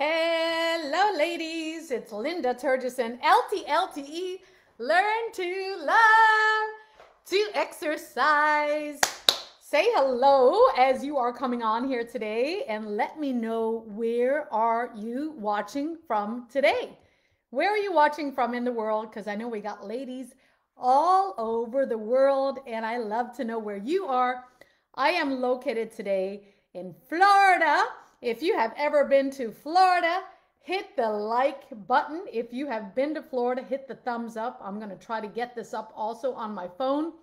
Hello, ladies. It's Linda Terjesen, LTLTE. Learn to love, to exercise. Say hello as you are coming on here today, and let me know, where are you watching from today? Where are you watching from in the world? Because I know we got ladies all over the world, and I love to know where you are. I am located today in Florida. If you have ever been to Florida, hit the like button. If you have been to Florida, hit the thumbs up. I'm going to try to get this up also on my phone.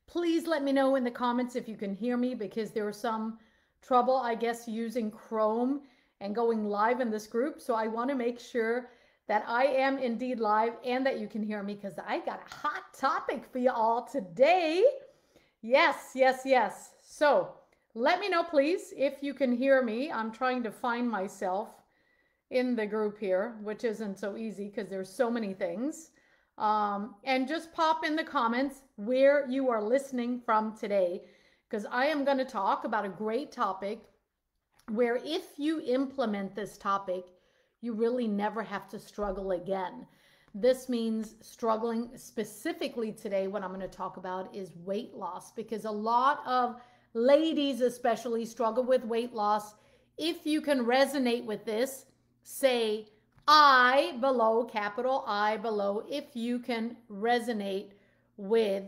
Please let me know in the comments if you can hear me, because there was some trouble, I guess, using Chrome and going live in this group. So I want to make sure that I am indeed live and that you can hear me, because I got a hot topic for you all today. Yes, yes, yes. So let me know, please, if you can hear me. I'm trying to find myself in the group here, which isn't so easy because there's so many things. And just pop in the comments where you are listening from today, because I am going to talk about a great topic where, if you implement this topic, you really never have to struggle again. This means struggling specifically today. What I'm going to talk about is weight loss, because a lot of ladies especially struggle with weight loss. If you can resonate with this, say I below, capital I below, if you can resonate with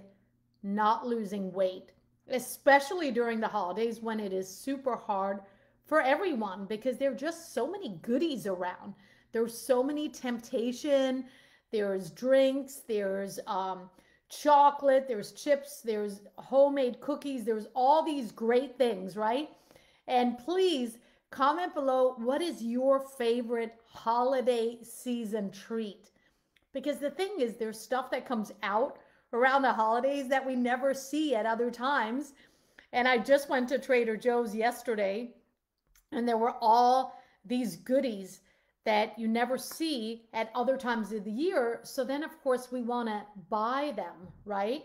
not losing weight, especially during the holidays when it is super hard for everyone, because there are just so many goodies around. There's so many temptation. There's drinks, there's chocolate, there's chips, there's homemade cookies, there's all these great things, right? And please comment below, what is your favorite holiday season treat? Because the thing is, there's stuff that comes out around the holidays that we never see at other times. And I just went to Trader Joe's yesterday, and there were all these goodies that you never see at other times of the year. So then, of course, we want to buy them, right?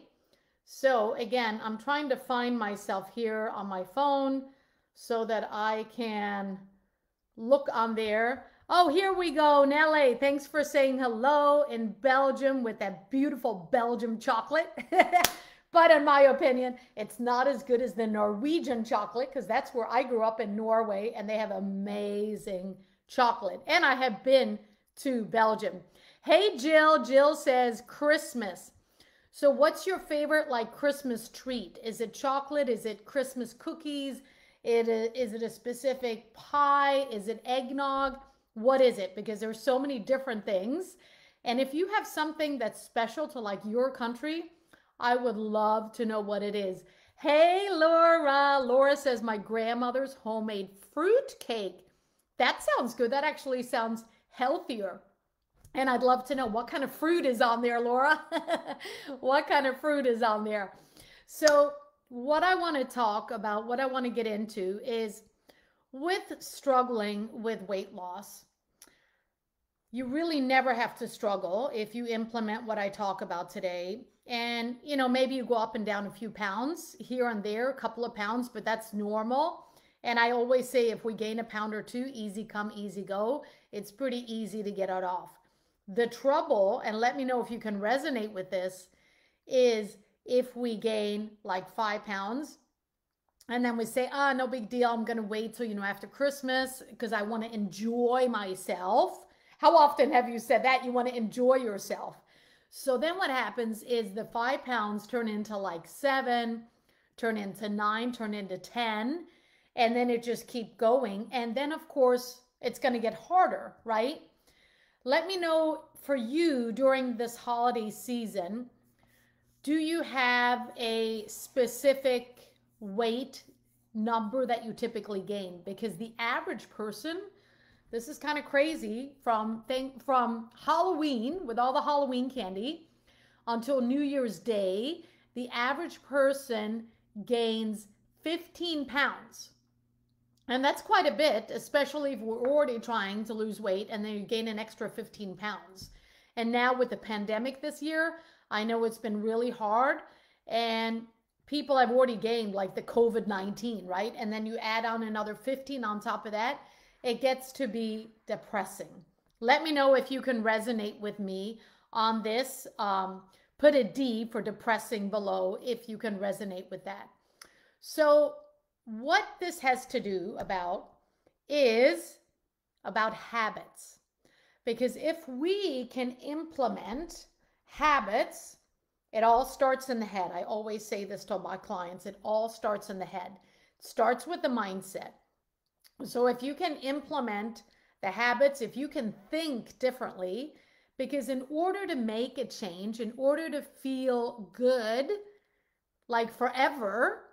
So again, I'm trying to find myself here on my phone so that I can look on there. Oh, here we go. Nelly, thanks for saying hello in Belgium with that beautiful Belgium chocolate. But in my opinion, it's not as good as the Norwegian chocolate, because that's where I grew up, in Norway, and they have amazing chocolate. And I have been to Belgium. Hey, Jill. Jill says Christmas. So what's your favorite, like, Christmas treat? Is it chocolate? Is it Christmas cookies? Is it a specific pie? Is it eggnog? What is it? Because there's so many different things. And if you have something that's special to, like, your country, I would love to know what it is. Hey, Laura. Laura says my grandmother's homemade fruit cake. That sounds good. That actually sounds healthier. And I'd love to know what kind of fruit is on there, Laura. What kind of fruit is on there? So what I want to talk about, what I want to get into is, with struggling with weight loss, you really never have to struggle if you implement what I talk about today. And, you know, maybe you go up and down a few pounds here and there, a couple of pounds, but that's normal. And I always say, if we gain a pound or two, easy come, easy go. It's pretty easy to get it off. The trouble, and let me know if you can resonate with this, is if we gain like 5 pounds and then we say, no big deal, I'm going to wait till, after Christmas because I want to enjoy myself. How often have you said that? You want to enjoy yourself. So then what happens is the 5 pounds turn into like 7, turn into 9, turn into 10, and then it just keep going. And then, of course, it's going to get harder, right? Let me know, for you during this holiday season, do you have a specific weight number that you typically gain? Because the average person, this is kind of crazy, from Halloween, with all the Halloween candy, until New Year's Day, the average person gains 15 pounds. And that's quite a bit, especially if we're already trying to lose weight and then you gain an extra 15 pounds. And now with the pandemic this year, I know it's been really hard, and people have already gained like the COVID-19, right? And then you add on another 15 on top of that, it gets to be depressing. Let me know if you can resonate with me on this. Put a D for depressing below if you can resonate with that. So what this has to do about is about habits. Because if we can implement habits, it all starts in the head. I always say this to my clients. It all starts in the head. It starts with the mindset. So if you can implement the habits, if you can think differently, because in order to make a change, in order to feel good, like forever,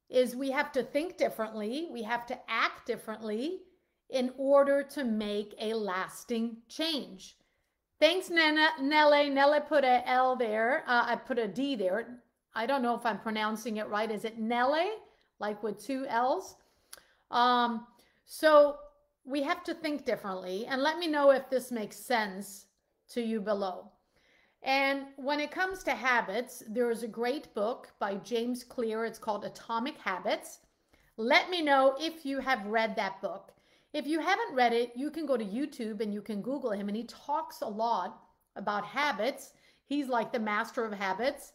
is we have to think differently, we have to act differently in order to make a lasting change. Thanks, Nelle. Nelle put a L there. I put a D there. I don't know if I'm pronouncing it right. Is it Nelle? Like with two L's? So we have to think differently. And let me know if this makes sense to you below. And when it comes to habits, there is a great book by James Clear. It's called Atomic Habits. Let me know if you have read that book. If you haven't read it, you can go to YouTube and you can Google him. And he talks a lot about habits. He's like the master of habits.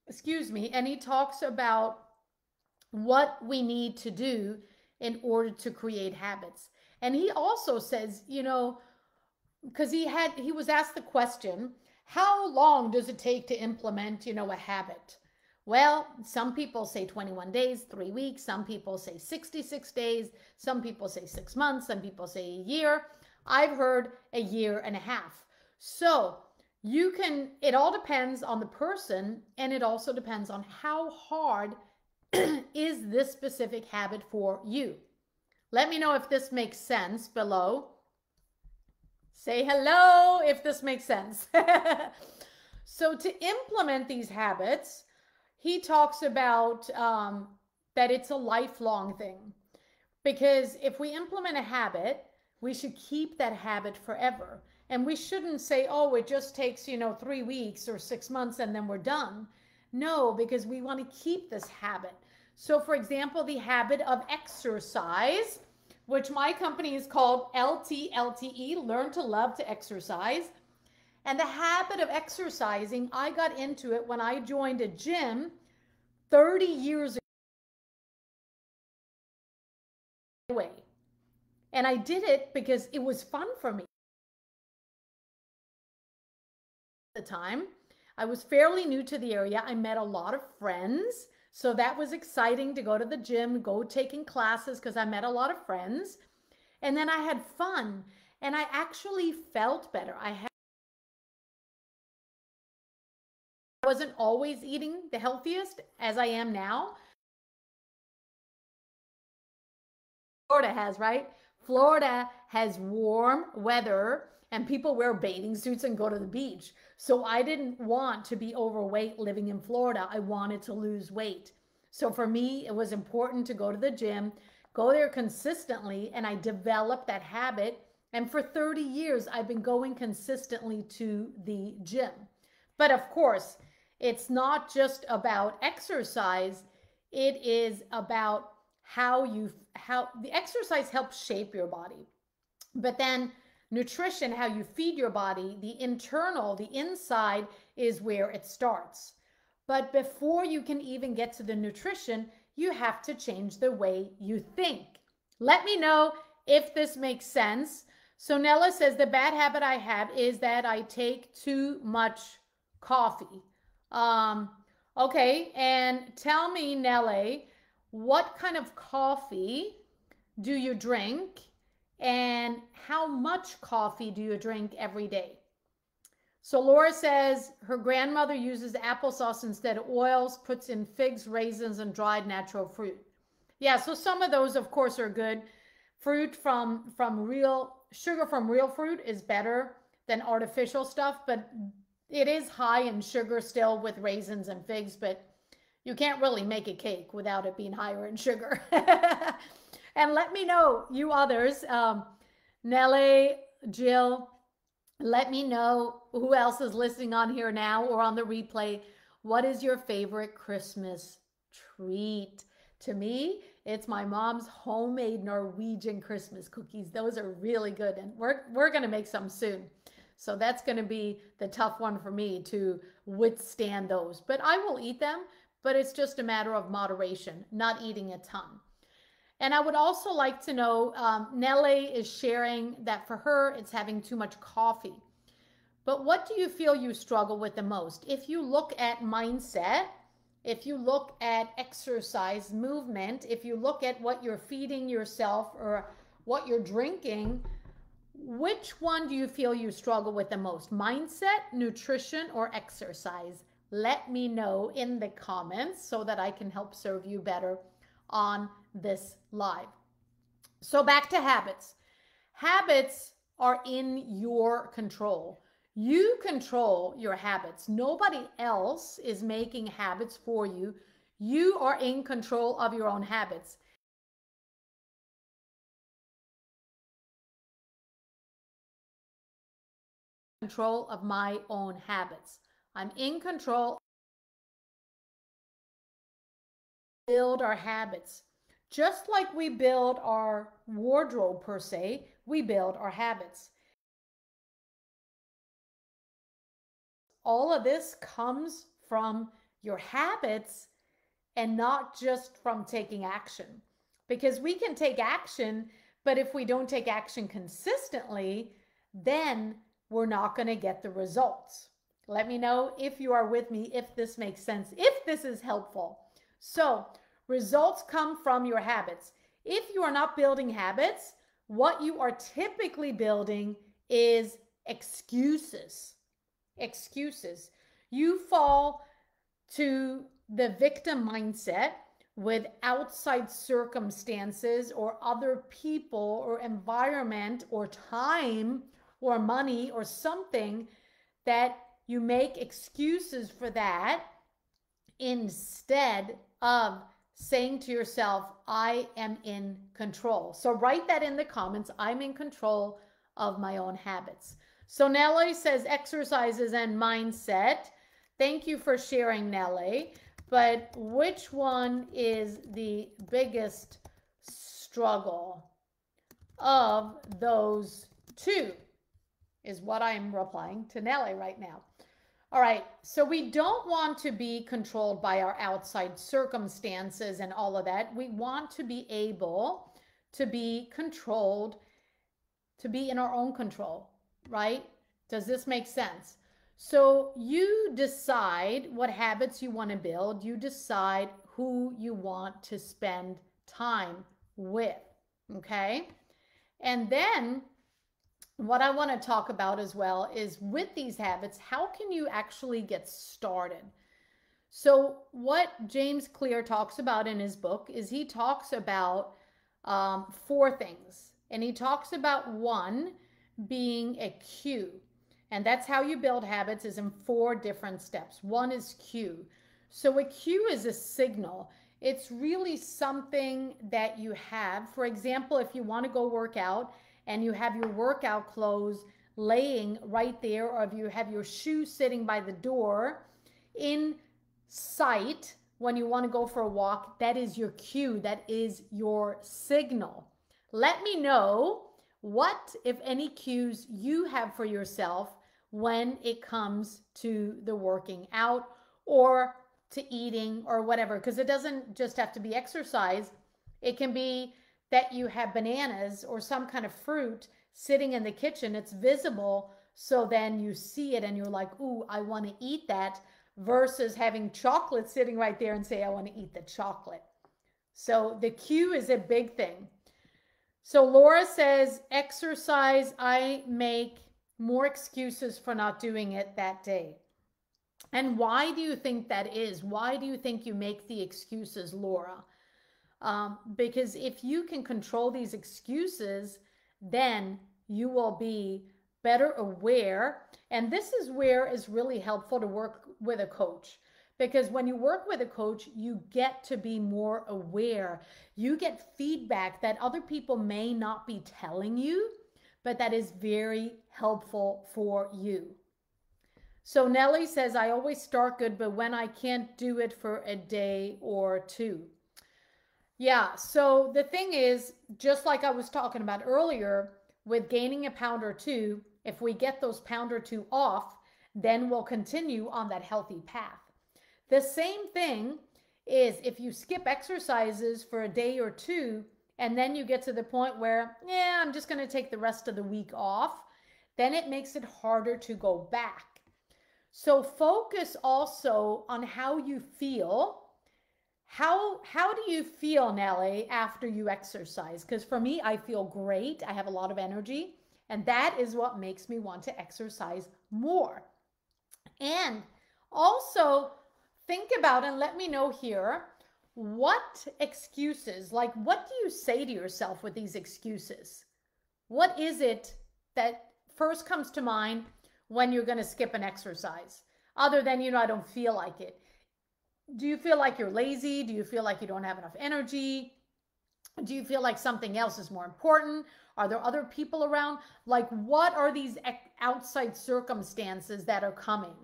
Excuse me. And he talks about what we need to do in order to create habits. And he also says, you know, because he was asked the question, how long does it take to implement, a habit? Well, some people say 21 days, 3 weeks. Some people say 66 days. Some people say 6 months. Some people say a year. I've heard a year and a half. So it all depends on the person, and it also depends on how hard is this specific habit for you. Let me know if this makes sense below. Say hello if this makes sense. So to implement these habits, he talks about that it's a lifelong thing. Because if we implement a habit, we should keep that habit forever. And we shouldn't say, oh, it just takes, 3 weeks or 6 months and then we're done. No, because we want to keep this habit. So for example, the habit of exercise, which my company is called LTLTE, Learn to Love to Exercise. And the habit of exercising, I got into it when I joined a gym 30 years ago. And I did it because it was fun for me. At the time, I was fairly new to the area. I met a lot of friends. So that was exciting to go to the gym, go taking classes because I met a lot of friends. And then I had fun and I actually felt better. I wasn't always eating the healthiest as I am now. Florida has, right? Florida has warm weather and people wear bathing suits and go to the beach. So I didn't want to be overweight living in Florida. I wanted to lose weight. So for me, it was important to go to the gym, go there consistently, and I developed that habit. And for 30 years, I've been going consistently to the gym. But of course, it's not just about exercise. It is about how the exercise helps shape your body. But then nutrition, how you feed your body, the inside is where it starts. But before you can even get to the nutrition, you have to change the way you think. Let me know if this makes sense. So Nella says the bad habit I have is that I take too much coffee. Okay, and tell me, Nella, what kind of coffee do you drink? And how much coffee do you drink every day? So Laura says her grandmother uses applesauce instead of oils, puts in figs, raisins, and dried natural fruit. Yeah, so some of those, of course, are good. Sugar from real fruit is better than artificial stuff, but it is high in sugar still with raisins and figs, but you can't really make a cake without it being higher in sugar. And let me know, you others, Nellie, Jill, let me know who else is listening on here now or on the replay. What is your favorite Christmas treat? To me, it's my mom's homemade Norwegian Christmas cookies. Those are really good, and we're going to make some soon. So that's going to be the tough one for me to withstand those. But I will eat them, but it's just a matter of moderation, not eating a ton. And I would also like to know, Nellie is sharing that for her, it's having too much coffee. But what do you feel you struggle with the most? If you look at mindset, if you look at exercise, movement, if you look at what you're feeding yourself or what you're drinking, which one do you feel you struggle with the most? Mindset, nutrition, or exercise? Let me know in the comments so that I can help serve you better on this live. So back to habits. Habits are in your control. You control your habits. Nobody else is making habits for you. You are in control of your own habits. Control of my own habits. I'm in control. Build our habits. Just like we build our wardrobe per se, we build our habits. All of this comes from your habits and not just from taking action. Because we can take action, but if we don't take action consistently, then we're not going to get the results. Let me know if you are with me, if this makes sense, if this is helpful. So, results come from your habits. If you are not building habits, what you are typically building is excuses. Excuses. You fall to the victim mindset with outside circumstances or other people or environment or time or money or something that you make excuses for that instead of saying to yourself, I am in control. So write that in the comments. I'm in control of my own habits. So Nellie says exercises and mindset. Thank you for sharing, Nellie. But which one is the biggest struggle of those two is what I'm replying to Nellie right now. All right, so we don't want to be controlled by our outside circumstances and all of that. We want to be able to be controlled, to be in our own control, right? Does this make sense? So you decide what habits you want to build. You decide who you want to spend time with, okay? And then what I want to talk about as well is with these habits, how can you actually get started? So what James Clear talks about in his book is he talks about 4 things. And he talks about one being a cue. And that's how you build habits is in 4 different steps. One is cue. So a cue is a signal. It's really something that you have. For example, if you want to go work out and you have your workout clothes laying right there, or if you have your shoes sitting by the door in sight when you want to go for a walk, that is your cue. That is your signal. Let me know what, if any, cues you have for yourself when it comes to the working out or to eating or whatever, because it doesn't just have to be exercise. It can be that you have bananas or some kind of fruit sitting in the kitchen. It's visible, so then you see it and you're like, ooh, I want to eat that, versus having chocolate sitting right there and say, I want to eat the chocolate. So the cue is a big thing. So Laura says, exercise, I make more excuses for not doing it that day. And why do you think that is? Why do you think you make the excuses, Laura? Because if you can control these excuses, then you will be better aware. And this is where it's really helpful to work with a coach. Because when you work with a coach, you get to be more aware. You get feedback that other people may not be telling you, but that is very helpful for you. So Nellie says, I always start good, but when I can't do it for a day or 2. Yeah, so the thing is, just like I was talking about earlier, with gaining a pound or two, if we get those pound or two off, then we'll continue on that healthy path. The same thing is if you skip exercises for a day or two, and then you get to the point where, yeah, I'm just going to take the rest of the week off, then it makes it harder to go back. So focus also on how you feel. How do you feel, Nelly, after you exercise? Because for me, I feel great. I have a lot of energy, and that is what makes me want to exercise more. And also think about and let me know here what excuses, like what do you say to yourself with these excuses? What is it that first comes to mind when you're going to skip an exercise? Other than, I don't feel like it. Do you feel like you're lazy? Do you feel like you don't have enough energy? Do you feel like something else is more important? Are there other people around? Like, what are these outside circumstances that are coming?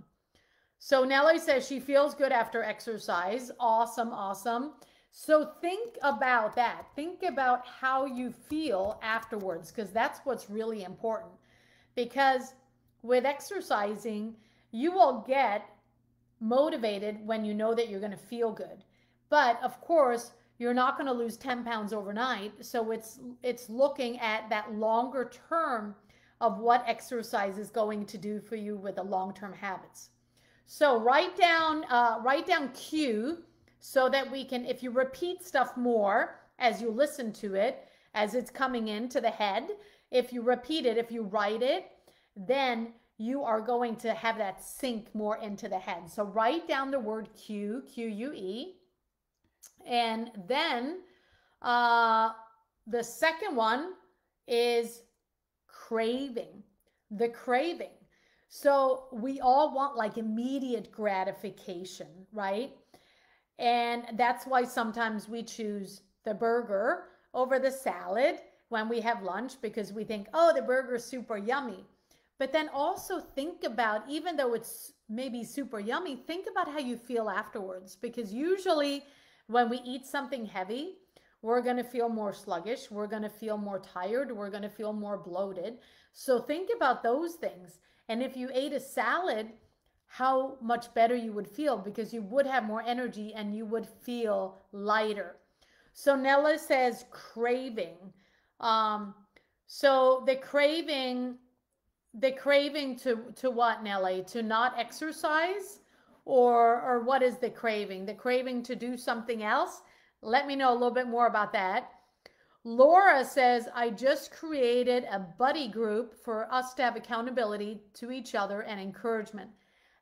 So Nellie says she feels good after exercise. Awesome, awesome. So think about that. Think about how you feel afterwards, because that's what's really important. Because with exercising, you will get motivated when you know that you're going to feel good. But of course, you're not going to lose 10 pounds overnight. So it's looking at that longer term of what exercise is going to do for you with the long-term habits. So write down Q so that we can, if you repeat stuff more as you listen to it, as it's coming into the head, if you repeat it, if you write it, then you are going to have that sink more into the head. So write down the word Q, Q-U-E. And then the second one is craving, the craving. So we all want like immediate gratification, right? And that's why sometimes we choose the burger over the salad when we have lunch, because we think, oh, the burger is super yummy. But then also think about, even though it's maybe super yummy, think about how you feel afterwards. Because usually when we eat something heavy, we're going to feel more sluggish. We're going to feel more tired. We're going to feel more bloated. So think about those things. And if you ate a salad, how much better you would feel, because you would have more energy and you would feel lighter. So Nella says craving. So the craving to what, Nelly? To not exercise? Or what is the craving? The craving to do something else? Let me know a little bit more about that. Laura says, I just created a buddy group for us to have accountability to each other and encouragement.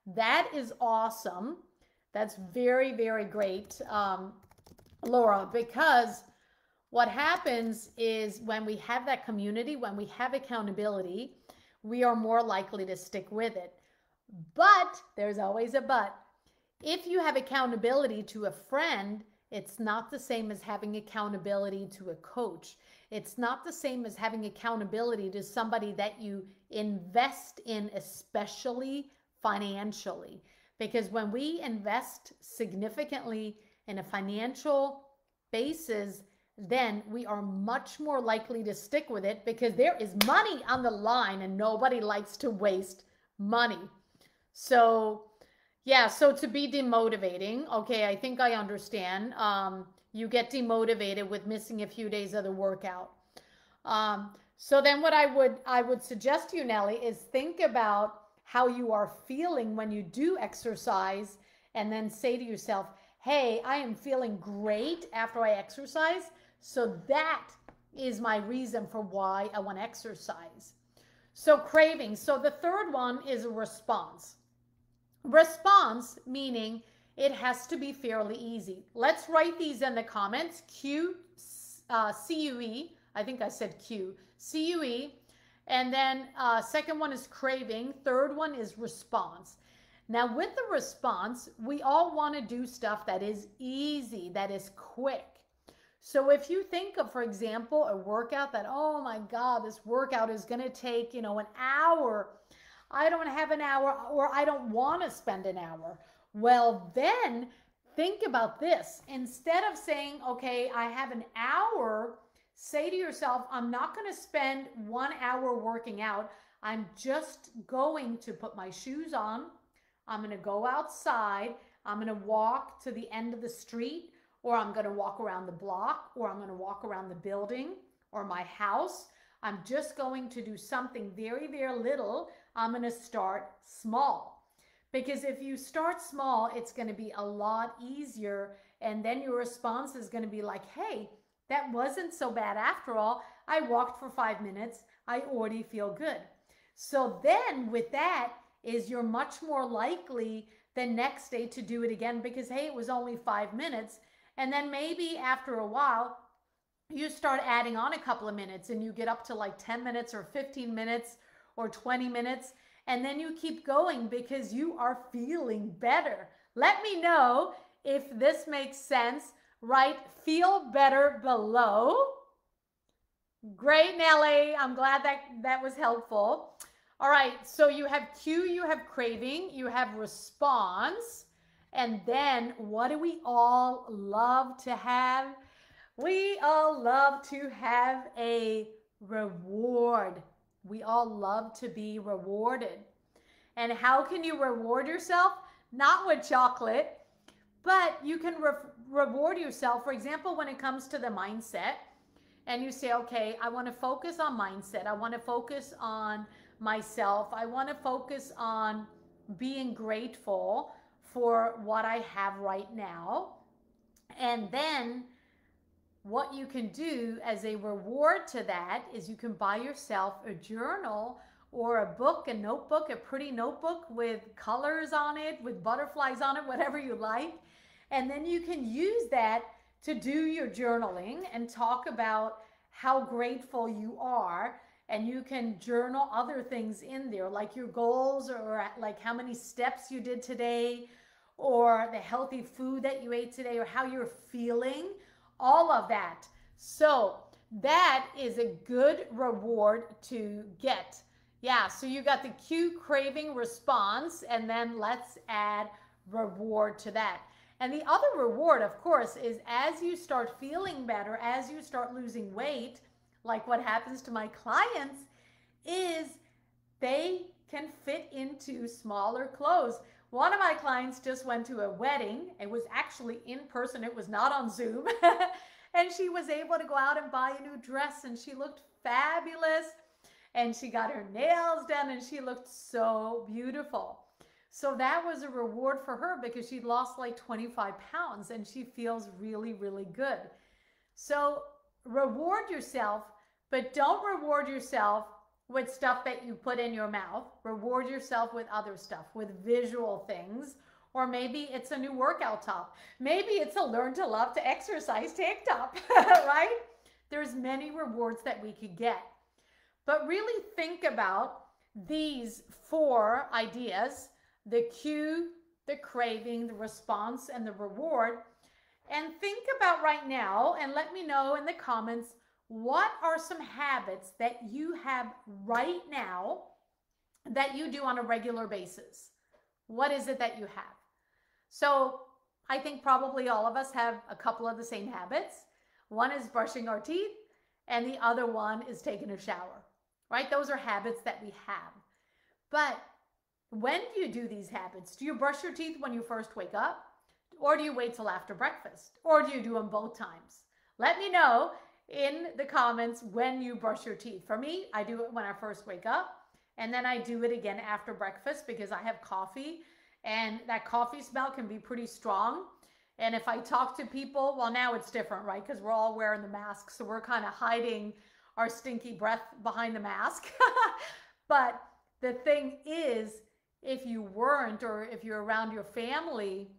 That is awesome. That's very, very great, Laura, because what happens is when we have that community, when we have accountability, we are more likely to stick with it. But there's always a but. If you have accountability to a friend, it's not the same as having accountability to a coach. It's not the same as having accountability to somebody that you invest in, especially financially. Because when we invest significantly in a financial basis, then we are much more likely to stick with it, because there is money on the line and nobody likes to waste money. So yeah, so to be demotivating, okay, I think I understand. You get demotivated with missing a few days of the workout. So then what I would suggest to you, Nelly, is think about how you are feeling when you do exercise, and then say to yourself, hey, I am feeling great after I exercise. So that is my reason for why I want to exercise. So craving. So the third one is a response. Response meaning it has to be fairly easy. Let's write these in the comments. Q, C-U-E. I think I said Q. C-U-E. And then second one is craving. Third one is response. Now with the response, we all want to do stuff that is easy, that is quick. So if you think of, for example, a workout that, oh my God, this workout is going to take, an hour. I don't have an hour, or I don't want to spend an hour. Well, then think about this. Instead of saying, okay, I have an hour, say to yourself, I'm not going to spend 1 hour working out. I'm just going to put my shoes on. I'm going to go outside. I'm going to walk to the end of the street, or I'm going to walk around the block, or I'm going to walk around the building or my house. I'm just going to do something very, very little. I'm going to start small. Because if you start small, it's going to be a lot easier. And then your response is going to be like, hey, that wasn't so bad after all. I walked for 5 minutes. I already feel good. So then with that is you're much more likely the next day to do it again because, hey, it was only 5 minutes. And then maybe after a while, you start adding on a couple of minutes and you get up to like 10 minutes or 15 minutes or 20 minutes. And then you keep going because you are feeling better. Let me know if this makes sense. Write feel better below. Great, Nelly. I'm glad that was helpful. All right, so you have cue, you have craving, you have response. And then what do we all love to have? We all love to have a reward. We all love to be rewarded. And how can you reward yourself? Not with chocolate, but you can reward yourself. For example, when it comes to the mindset, and you say, okay, I want to focus on mindset. I want to focus on myself. I want to focus on being grateful for what I have right now. And then what you can do as a reward to that is you can buy yourself a journal or a book, a notebook, a pretty notebook with colors on it, with butterflies on it, whatever you like. And then you can use that to do your journaling and talk about how grateful you are. And you can journal other things in there, like your goals or like how many steps you did today, or the healthy food that you ate today, or how you're feeling. All of that. So that is a good reward to get. Yeah, so you got the cue, craving, response, and then let's add reward to that. And the other reward, of course, is as you start feeling better, as you start losing weight, like what happens to my clients, is they can fit into smaller clothes. One of my clients just went to a wedding. It was actually in person. It was not on Zoom. And she was able to go out and buy a new dress, and she looked fabulous. And she got her nails done, and she looked so beautiful. So that was a reward for her because she lost like 25 pounds and she feels really, really good. So reward yourself, but don't reward yourself with stuff that you put in your mouth. Reward yourself with other stuff, with visual things, or maybe it's a new workout top. Maybe it's a learn to love to exercise tank top, right? There's many rewards that we could get. But really think about these 4 ideas: the cue, the craving, the response, and the reward. And think about right now, and let me know in the comments, what are some habits that you have right now that you do on a regular basis? What is it that you have? So I think probably all of us have a couple of the same habits. One is brushing our teeth, and the other one is taking a shower, right? Those are habits that we have. But when do you do these habits? Do you brush your teeth when you first wake up? Or do you wait till after breakfast? Or do you do them both times? Let me know in the comments when you brush your teeth. For me, I do it when I first wake up, and then I do it again after breakfast because I have coffee, and that coffee smell can be pretty strong. And if I talk to people, well, now it's different, right? Because we're all wearing the mask, so we're kind of hiding our stinky breath behind the mask. But the thing is, if you weren't, or if you're around your family,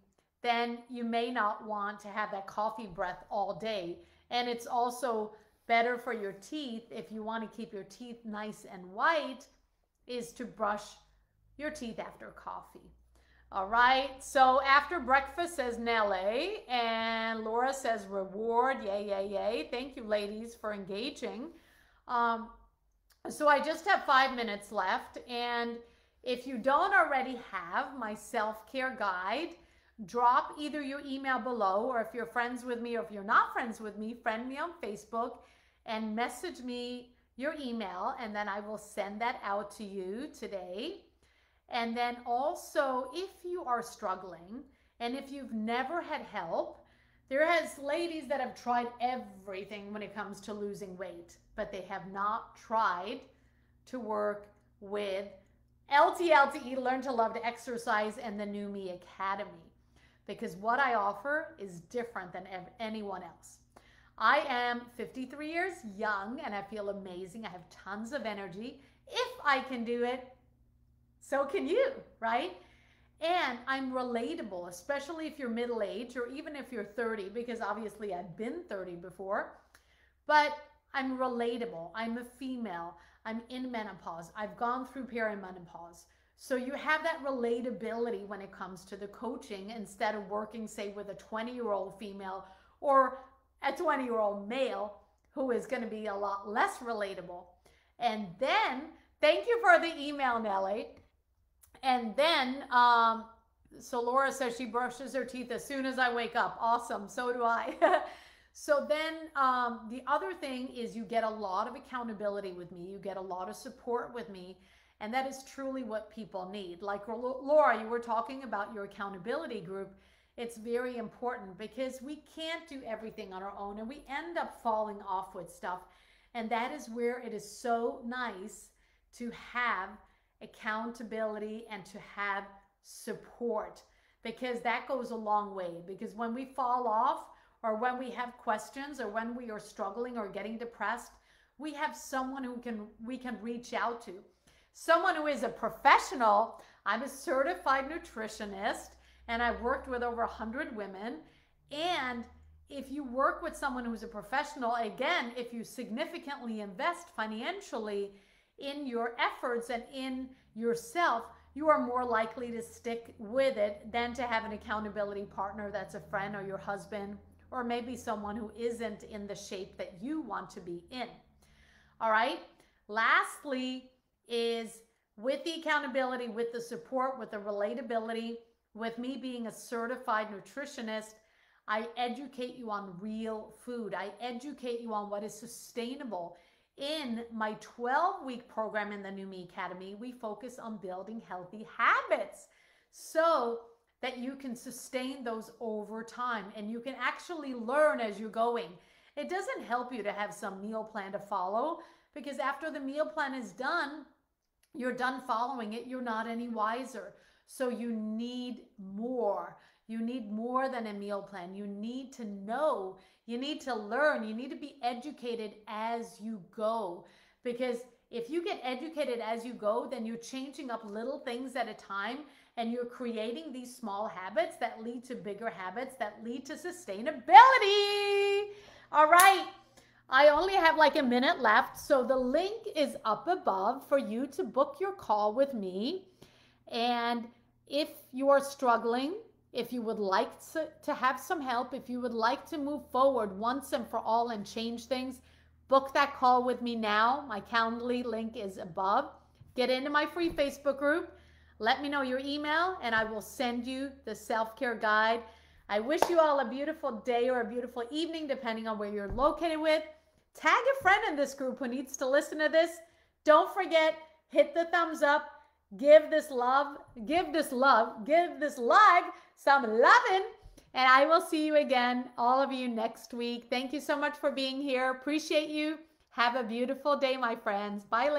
then you may not want to have that coffee breath all day. And it's also better for your teeth, if you want to keep your teeth nice and white, is to brush your teeth after coffee. All right, so after breakfast, says Nelly, and Laura says reward. Yay, yay, yay. Thank you, ladies, for engaging. So I just have 5 minutes left, and if you don't already have my self-care guide, drop either your email below, or if you're friends with me, or if you're not friends with me, friend me on Facebook and message me your email, and then I will send that out to you today. And then also, if you are struggling and if you've never had help, there has ladies that have tried everything when it comes to losing weight, but they have not tried to work with LTLTE, Learn to Love to Exercise, and the New Me Academy, because what I offer is different than anyone else. I am 53 years young and I feel amazing. I have tons of energy. If I can do it, so can you, right? And I'm relatable, especially if you're middle-aged or even if you're 30, because obviously I've been 30 before, but I'm relatable. I'm a female. I'm in menopause. I've gone through perimenopause. So you have that relatability when it comes to the coaching, instead of working, say, with a 20-year-old female or a 20-year-old male who is going to be a lot less relatable. And then, thank you for the email, Nellie. And then, so Laura says she brushes her teeth as soon as I wake up. Awesome. So do I. So then the other thing is you get a lot of accountability with me. You get a lot of support with me. And that is truly what people need. Like Laura, you were talking about your accountability group. It's very important because we can't do everything on our own and we end up falling off with stuff. And that is where it is so nice to have accountability and to have support, because that goes a long way. Because when we fall off, or when we have questions, or when we are struggling or getting depressed, we have someone who we can reach out to. Someone who is a professional. I'm a certified nutritionist and I've worked with over 100 women. And if you work with someone who's a professional, again, if you significantly invest financially in your efforts and in yourself, you are more likely to stick with it than to have an accountability partner that's a friend or your husband, or maybe someone who isn't in the shape that you want to be in. All right. Lastly is with the accountability, with the support, with the relatability, with me being a certified nutritionist, I educate you on real food. I educate you on what is sustainable. In my 12-week program in the New Me Academy, we focus on building healthy habits so that you can sustain those over time and you can actually learn as you're going. It doesn't help you to have some meal plan to follow, because after the meal plan is done, you're done following it, you're not any wiser. So you need more. You need more than a meal plan. You need to know, you need to learn, you need to be educated as you go. Because if you get educated as you go, then you're changing up little things at a time and you're creating these small habits that lead to bigger habits that lead to sustainability. All right. I only have like a minute left, so the link is up above for you to book your call with me. And if you are struggling, if you would like to have some help, if you would like to move forward once and for all and change things, book that call with me now. My Calendly link is above. Get into my free Facebook group. Let me know your email and I will send you the self-care guide. I wish you all a beautiful day or a beautiful evening, depending on where you're located with. Tag a friend in this group who needs to listen to this. Don't forget, hit the thumbs up, give this live some loving, and I will see you again, all of you, next week. Thank you so much for being here. Appreciate you. Have a beautiful day, my friends. Bye.